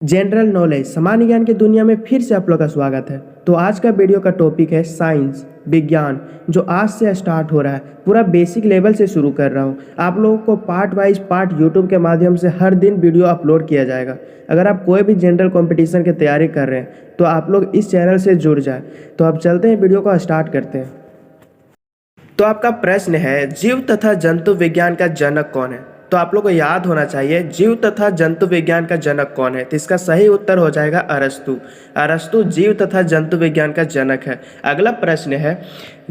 General knowledge सामान्य ज्ञान की दुनिया में फिर से आप लोग का स्वागत है। तो आज का वीडियो का टॉपिक है साइंस विज्ञान, जो आज से स्टार्ट हो रहा है। पूरा बेसिक लेवल से शुरू कर रहा हूँ। आप लोगों को पार्ट वाइज पार्ट यूट्यूब के माध्यम से हर दिन वीडियो अपलोड किया जाएगा। अगर आप कोई भी जनरल कंपटीशन की तैयारी कर रहे हैं तो आप लोग इस चैनल से जुड़ जाए। तो अब चलते हैं, वीडियो को स्टार्ट करते हैं। तो आपका प्रश्न है, जीव तथा जंतु विज्ञान का जनक कौन है? तो आप लोग को याद होना चाहिए, जीव तथा जंतु विज्ञान का जनक कौन है। तो इसका सही उत्तर हो जाएगा अरस्तु। अरस्तु जीव तथा जंतु विज्ञान का जनक है। अगला प्रश्न है,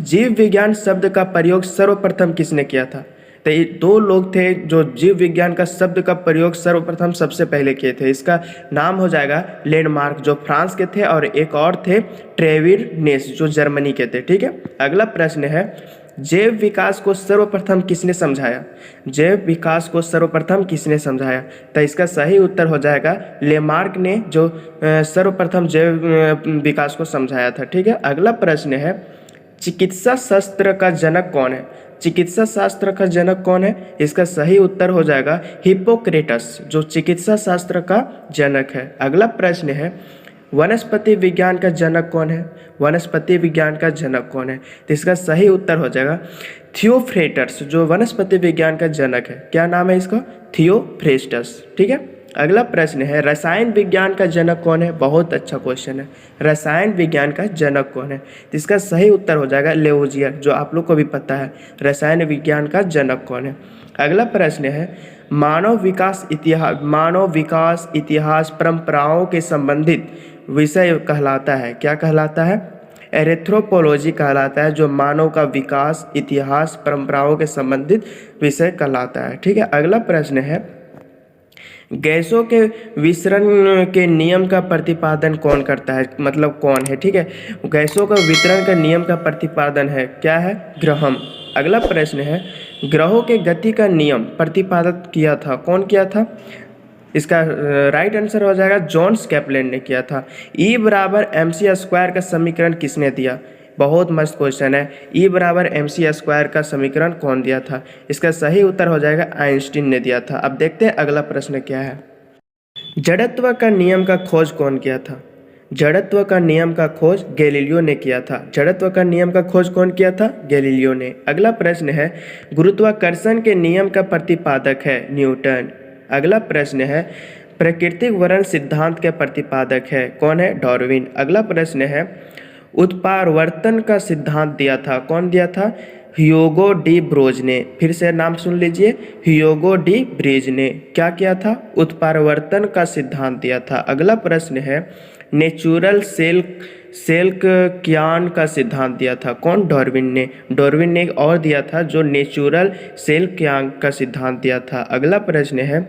जीव विज्ञान शब्द का प्रयोग सर्वप्रथम किसने किया था? तो ये दो लोग थे जो जीव विज्ञान का शब्द का प्रयोग सर्वप्रथम सबसे पहले किए थे। इसका नाम हो जाएगा लैंडमार्क, जो फ्रांस के थे, और एक और थे ट्रेविर नेस, जो जर्मनी के थे। ठीक है। अगला प्रश्न है, जैव विकास को सर्वप्रथम किसने समझाया? जैव विकास को सर्वप्रथम किसने समझाया? तो इसका सही उत्तर हो जाएगा लेमार्क ने, जो सर्वप्रथम जैव विकास को समझाया था। ठीक है। अगला प्रश्न है, चिकित्सा शास्त्र का जनक कौन है? चिकित्सा शास्त्र का जनक कौन है? इसका सही उत्तर हो जाएगा हिप्पोक्रेटस, जो चिकित्सा शास्त्र का जनक है। अगला प्रश्न है, वनस्पति विज्ञान का जनक कौन है? वनस्पति विज्ञान का जनक कौन है? तो इसका सही उत्तर हो जाएगा थियोफ्रेस्टस, जो वनस्पति विज्ञान का जनक है। क्या नाम है इसका? थियोफ्रेस्टस। ठीक है। अगला प्रश्न है, रसायन विज्ञान का जनक कौन है? बहुत अच्छा क्वेश्चन है। रसायन विज्ञान का जनक कौन है? तो इसका सही उत्तर हो जाएगा लेवोजियर, जो आप लोग को भी पता है रसायन विज्ञान का जनक कौन है। अगला प्रश्न है, मानव विकास इतिहास परंपराओं के संबंधित विषय कहलाता है। क्या कहलाता है? एंथ्रोपोलॉजी कहलाता है, जो मानव का विकास इतिहास परंपराओं के संबंधित विषय कहलाता है। ठीक है। अगला प्रश्न है, गैसों के विसरण के नियम का प्रतिपादन कौन करता है? मतलब कौन है? ठीक है। गैसों का वितरण का नियम का प्रतिपादन है, क्या है? ग्रहम। अगला प्रश्न है, ग्रहों के गति का नियम प्रतिपादित किया था, कौन किया था? इसका राइट आंसर हो जाएगा जॉन्स कैपलन ने किया था। E बराबर MC स्क्वायर का समीकरण किसने दिया? बहुत मस्त क्वेश्चन है। E बराबर MC स्क्वायर का समीकरण कौन दिया था? इसका सही उत्तर हो जाएगा आइंस्टीन ने दिया था। अब देखते हैं अगला प्रश्न क्या है। जड़त्व का नियम का खोज कौन किया था? जड़त्व का नियम का खोज गैलीलियो ने किया था। जड़त्व का नियम का खोज कौन किया था? गैलीलियो ने। अगला प्रश्न है, गुरुत्वाकर्षण के नियम का प्रतिपादक है न्यूटन। अगला प्रश्न है, प्राकृतिक वर्ण सिद्धांत के प्रतिपादक है, कौन है? डार्विन। अगला प्रश्न है, उत्परिवर्तन का सिद्धांत दिया था, कौन दिया था? ह्यूगो डी ब्रोज ने। फिर से नाम सुन लीजिए, ह्यूगो डी ब्रोज ने क्या किया था? उत्परिवर्तन का सिद्धांत दिया था। अगला प्रश्न है, नेचुरल सेलेक्शन का सिद्धांत दिया था, कौन? डार्विन ने। डार्विन ने एक और दिया था, जो नेचुरल सेलेक्शन का सिद्धांत दिया था। अगला प्रश्न है,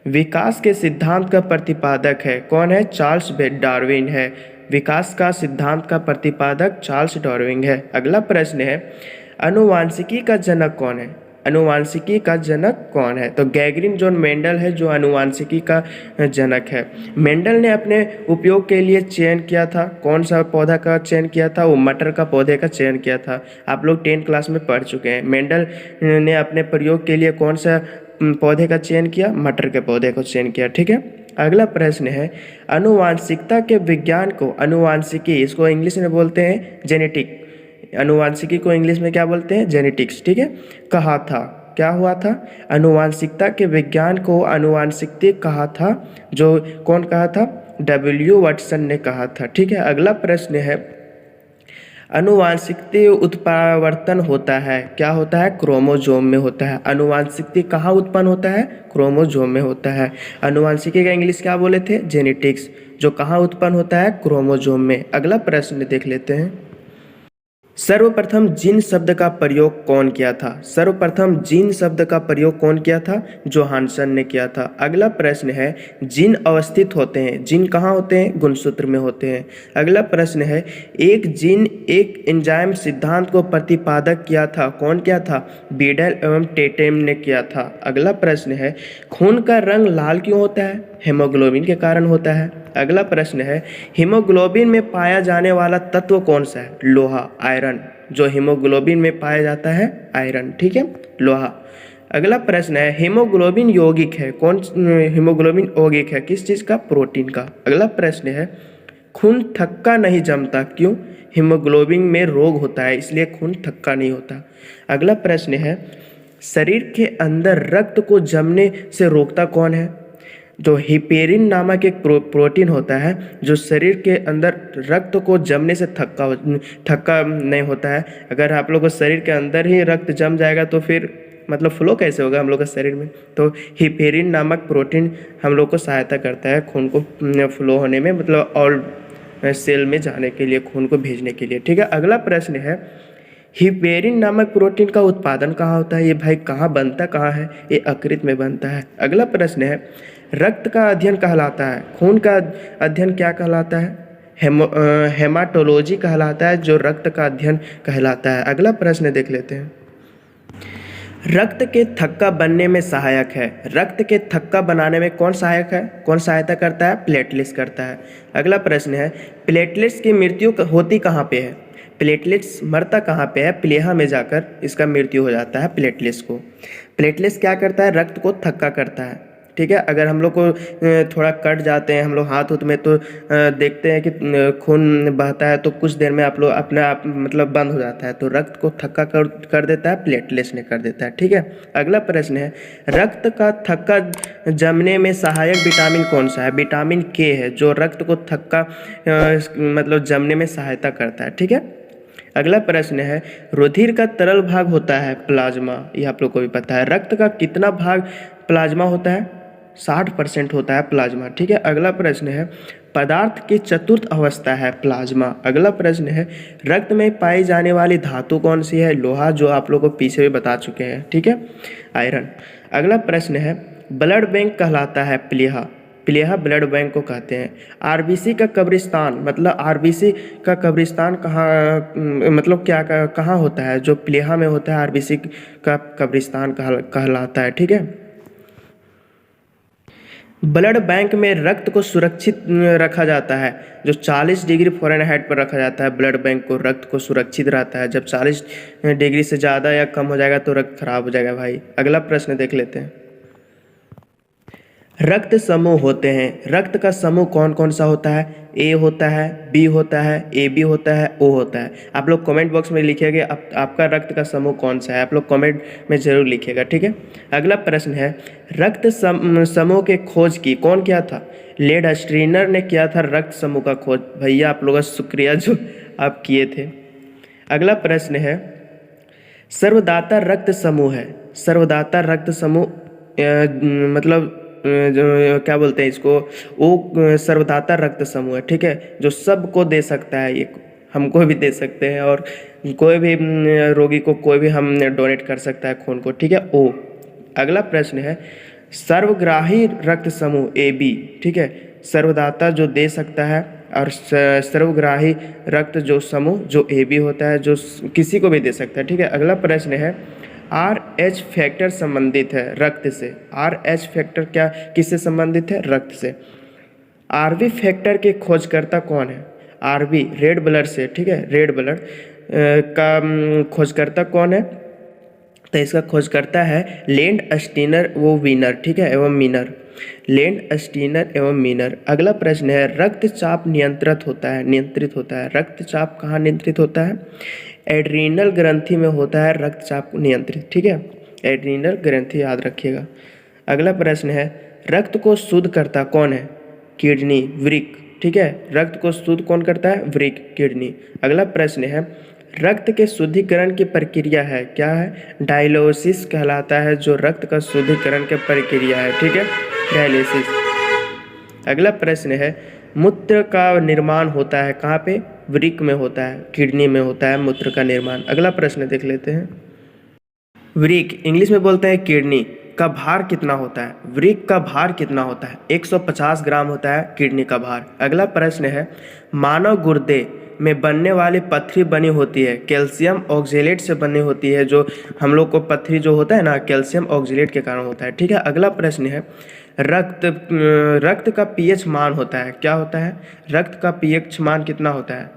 विकास के सिद्धांत का प्रतिपादक है, कौन है? चार्ल्स डार्विन है। विकास का सिद्धांत का प्रतिपादक चार्ल्स डार्विन है। अगला प्रश्न है, आनुवांशिकी का जनक कौन है? आनुवांशिकी का जनक कौन है? तो गैगरिन जॉन मेंडल है, जो आनुवांशिकी का जनक है। मेंडल ने अपने उपयोग के लिए चयन किया था, कौन सा पौधा का चयन किया था? वो मटर का पौधे का चयन किया था। आप लोग 10th क्लास में पढ़ चुके हैं। मेंडल ने अपने प्रयोग के लिए कौन सा पौधे का चयन किया? मटर के पौधे को चयन किया। ठीक है। अगला प्रश्न है, आनुवांशिकता के विज्ञान को, आनुवांशिकी इसको इंग्लिश में बोलते हैं जेनेटिक, आनुवांशिकी को इंग्लिश में क्या बोलते हैं? जेनेटिक्स। ठीक है। कहा था, क्या हुआ था? आनुवांशिकता के विज्ञान को आनुवांशिकता कहा था, जो कौन कहा था? W वाटसन ने कहा था। ठीक है। अगला प्रश्न है, आनुवांशिकता उत्परिवर्तन होता है, क्या होता है? क्रोमोजोम में होता है। आनुवांशिकता कहाँ उत्पन्न होता है? क्रोमोजोम में होता है। आनुवांशिकी का इंग्लिश क्या बोले थे? जेनेटिक्स, जो कहाँ उत्पन्न होता है? क्रोमोजोम में। अगला प्रश्न देख लेते हैं, सर्वप्रथम जीन शब्द का प्रयोग कौन किया था? सर्वप्रथम जीन शब्द का प्रयोग कौन किया था? जोहानसन ने किया था। अगला प्रश्न है, जीन अवस्थित होते हैं, जीन कहाँ होते हैं? गुणसूत्र में होते हैं। अगला प्रश्न है, एक जीन एक एंजाइम सिद्धांत को प्रतिपादक किया था, कौन किया था? बीडल एवं टेटेम ने किया था। अगला प्रश्न है, खून का रंग लाल क्यों होता है? हेमोग्लोबिन के कारण होता है। अगला प्रश्न है, हीमोग्लोबिन में पाया जाने वाला तत्व कौन सा है? लोहा, आयरन, जो हीमोग्लोबिन में पाया जाता है आयरन। ठीक है, लोहा। अगला प्रश्न है हीमोग्लोबिन यौगिक है कौन, हीमोग्लोबिन यौगिक है किस चीज़ का, प्रोटीन का। अगला प्रश्न है खून थक्का नहीं जमता क्यों, हीमोग्लोबिन में रोग होता है इसलिए खून थक्का नहीं होता। अगला प्रश्न है शरीर के अंदर रक्त को जमने से रोकता कौन है, जो हिपेरिन नामक एक प्रोटीन होता है जो शरीर के अंदर रक्त को जमने से थक्का नहीं होता है। अगर आप लोग को शरीर के अंदर ही रक्त जम जाएगा तो फिर मतलब फ्लो कैसे होगा हम लोग के शरीर में। तो हिपेरिन नामक प्रोटीन हम लोग को सहायता करता है खून को फ्लो होने में, मतलब और सेल में जाने के लिए, खून को भेजने के लिए। ठीक है, अगला प्रश्न है हिपेरिन नामक प्रोटीन का उत्पादन कहाँ होता है, ये भाई कहाँ बनता कहाँ है, ये यकृत में बनता है। अगला प्रश्न है रक्त का अध्ययन कहलाता है, खून का अध्ययन क्या कहलाता है, हेमाटोलॉजी कहलाता है जो रक्त का अध्ययन कहलाता है। अगला प्रश्न देख लेते हैं रक्त के थक्का बनने में सहायक है, रक्त के थक्का बनाने में कौन सहायक है, कौन सहायता करता है, प्लेटलेट्स करता है। अगला प्रश्न है प्लेटलेट्स की मृत्यु होती कहाँ पे है, प्लेटलेट्स मरता कहाँ पे है, प्लीहा में जाकर इसका मृत्यु हो जाता है प्लेटलेट्स को। प्लेटलेट्स क्या करता है, रक्त को थक्का करता है। ठीक है, अगर हम लोग को थोड़ा कट जाते हैं हम लोग हाथ उथ में तो देखते हैं कि खून बहता है तो कुछ देर में आप लोग अपने आप मतलब बंद हो जाता है, तो रक्त को थक्का कर देता है, प्लेटलेट्स ने कर देता है। ठीक है, अगला प्रश्न है रक्त का थक्का जमने में सहायक विटामिन कौन सा है, विटामिन के है जो रक्त को थक्का मतलब जमने में सहायता करता है। ठीक है, अगला प्रश्न है रुधिर का तरल भाग होता है प्लाज्मा, ये आप लोग को भी पता है। रक्त का कितना भाग प्लाज्मा होता है, 60% होता है प्लाज्मा। ठीक है, अगला प्रश्न है पदार्थ की चतुर्थ अवस्था है प्लाज्मा। अगला प्रश्न है रक्त में पाई जाने वाली धातु कौन सी है, लोहा, जो आप लोग को पीछे भी बता चुके हैं। ठीक है, आयरन। अगला प्रश्न है ब्लड बैंक कहलाता है प्लीहा, प्लीहा ब्लड बैंक को कहते हैं। आरबीसी का कब्रिस्तान, मतलब आरबीसी का कब्रिस्तान कहाँ, मतलब क्या कहाँ होता है, जो प्लीहा में होता है आरबीसी का कब्रिस्तान कहलाता है। ठीक है, ब्लड बैंक में रक्त को सुरक्षित रखा जाता है, जो 40 डिग्री फ़ारेनहाइट पर रखा जाता है ब्लड बैंक को, रक्त को सुरक्षित रहता है। जब 40 डिग्री से ज़्यादा या कम हो जाएगा तो रक्त खराब हो जाएगा भाई। अगला प्रश्न देख लेते हैं रक्त समूह होते हैं, रक्त का समूह कौन कौन सा होता है, ए होता है, बी होता है, ए बी होता है, ओ होता है। आप लोग कमेंट बॉक्स में लिखिएगा आपका रक्त का समूह कौन सा है, आप लोग कमेंट में जरूर लिखिएगा। ठीक है, अगला प्रश्न है रक्त समूह के खोज की कौन किया था, लेड स्ट्रीनर ने किया था रक्त समूह का खोज। भैया आप लोगों का शुक्रिया जो आप किए थे। अगला प्रश्न है सर्वदाता रक्त समूह है, सर्वदाता रक्त समूह मतलब जो क्या बोलते हैं इसको, वो सर्वदाता रक्त समूह है। ठीक है, जो सबको दे सकता है, ये हमको भी दे सकते हैं और कोई भी रोगी को कोई भी हम डोनेट कर सकता है खून को। ठीक है, ओ। अगला प्रश्न है सर्वग्राही रक्त समूह ए बी। ठीक है, सर्वदाता जो दे सकता है और सर्वग्राही रक्त जो समूह जो ए बी होता है, जो किसी को भी दे सकता है। ठीक है, अगला प्रश्न है RH फैक्टर संबंधित है रक्त से, RH फैक्टर क्या किससे संबंधित है, रक्त से। RB फैक्टर के खोजकर्ता कौन है, RB रेड ब्लड से। ठीक है, रेड ब्लड का खोजकर्ता कौन है, तो इसका खोजकर्ता है लेंड स्टीनर वो वीनर। ठीक है, एवं मीनर, लेंड स्टीनर एवं मीनर। अगला प्रश्न है रक्तचाप नियंत्रित होता है, रक्तचाप कहाँ नियंत्रित होता है, एड्रीनल ग्रंथि में होता है रक्तचाप नियंत्रित। ठीक है, एड्रीनल ग्रंथि याद रखिएगा। अगला प्रश्न है रक्त को शुद्ध करता कौन है, किडनी, वृक्क। ठीक है, रक्त को शुद्ध कौन करता है, वृक्क, किडनी। अगला प्रश्न है रक्त के शुद्धिकरण की प्रक्रिया है, क्या है, डायलिसिस कहलाता है, जो रक्त का शुद्धिकरण की प्रक्रिया है। ठीक है, डायलिसिस। अगला प्रश्न है मूत्र का निर्माण होता है कहाँ पे, वृक्क में होता है, किडनी में होता है मूत्र का निर्माण। अगला प्रश्न देख लेते हैं वृक्क, इंग्लिश में बोलते हैं किडनी, का भार कितना होता है, वृक्क का भार कितना होता है, 150 ग्राम होता है किडनी का भार। अगला प्रश्न है मानव गुर्दे में बनने वाली पथरी बनी होती है कैल्शियम ऑक्जेलेट से बनी होती है, जो हम लोग को पथरी जो होता है ना कैल्शियम ऑक्जेलेट के कारण होता है। ठीक है, अगला प्रश्न है रक्त का पीएच मान होता है, क्या होता है, रक्त का पीएच मान कितना होता है,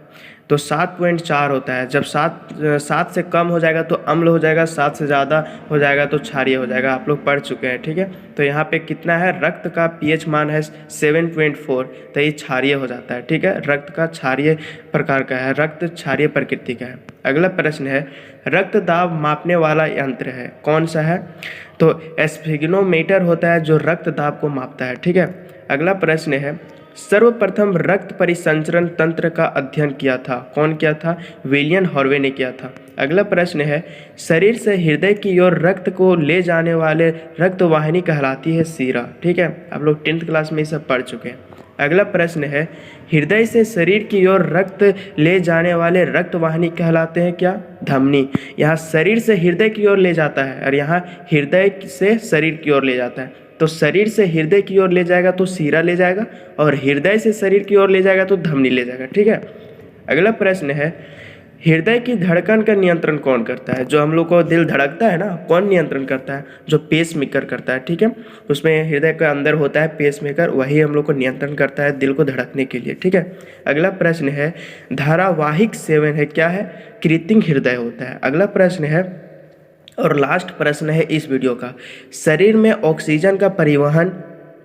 तो 7.4 होता है। जब 7 से कम हो जाएगा तो अम्ल हो जाएगा, 7 से ज़्यादा हो जाएगा तो क्षारीय हो जाएगा। आप लोग पढ़ चुके हैं, ठीक है। तो यहाँ पे कितना है, रक्त का पीएच मान है 7.4, तो ये क्षारीय हो जाता है, ठीक है। रक्त का क्षारीय प्रकार का है, रक्त क्षारीय प्रकृति का है। अगला प्रश्न है, रक्त दाब मापने वाला यंत्र है, कौन सा है? तो स्फिग्नोमीटर होता है जो रक्त दाब को मापता है, ठीक है। अगला प्रश्न है, सर्वप्रथम रक्त परिसंचरण तंत्र का अध्ययन किया था, कौन किया था? विलियम हार्वे ने किया था। अगला प्रश्न है, शरीर से हृदय की ओर रक्त को ले जाने वाले रक्त वाहिनी कहलाती है सीरा, ठीक है। आप लोग 10th क्लास में ये सब पढ़ चुके हैं। अगला प्रश्न है, हृदय से शरीर की ओर रक्त ले जाने वाले रक्त वाहिनी कहलाते हैं क्या? धमनी। यहाँ शरीर से हृदय की ओर ले जाता है और यहाँ हृदय से शरीर की ओर ले जाता है। तो शरीर से हृदय की ओर ले जाएगा तो सीरा ले जाएगा, और हृदय से शरीर की ओर ले जाएगा तो धमनी ले जाएगा, ठीक है। अगला प्रश्न है, हृदय की धड़कन का नियंत्रण कौन करता है? जो हम लोग को दिल धड़कता है ना, कौन नियंत्रण करता है? जो पेसमेकर करता है, ठीक है। उसमें हृदय के अंदर होता है पेसमेकर, वही हम लोग को नियंत्रण करता है दिल को धड़कने के लिए, ठीक है। अगला प्रश्न है, धारावाहिक सेवन है, क्या है? कृत्रिम हृदय होता है। अगला प्रश्न है और लास्ट प्रश्न है इस वीडियो का, शरीर में ऑक्सीजन का परिवहन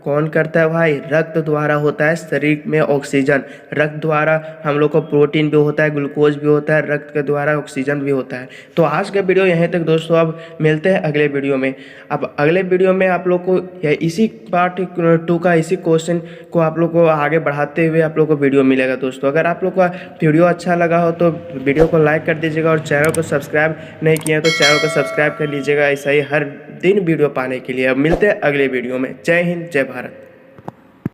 कौन करता है भाई? रक्त द्वारा होता है। शरीर में ऑक्सीजन रक्त द्वारा, हम लोग को प्रोटीन भी होता है, ग्लूकोज भी होता है, रक्त के द्वारा ऑक्सीजन भी होता है। तो आज का वीडियो यहीं तक दोस्तों, अब मिलते हैं अगले वीडियो में। अब अगले वीडियो में आप लोग को इसी पार्ट 2 का इसी क्वेश्चन को आप लोग को आगे बढ़ाते हुए आप लोग को वीडियो मिलेगा दोस्तों। अगर आप लोग का वीडियो अच्छा लगा हो तो वीडियो को लाइक कर दीजिएगा, और चैनल को सब्सक्राइब नहीं किया तो चैनल को सब्सक्राइब कर लीजिएगा, ऐसा ही हर दिन वीडियो पाने के लिए। अब मिलते हैं अगले वीडियो में। जय हिंद, जय भारत।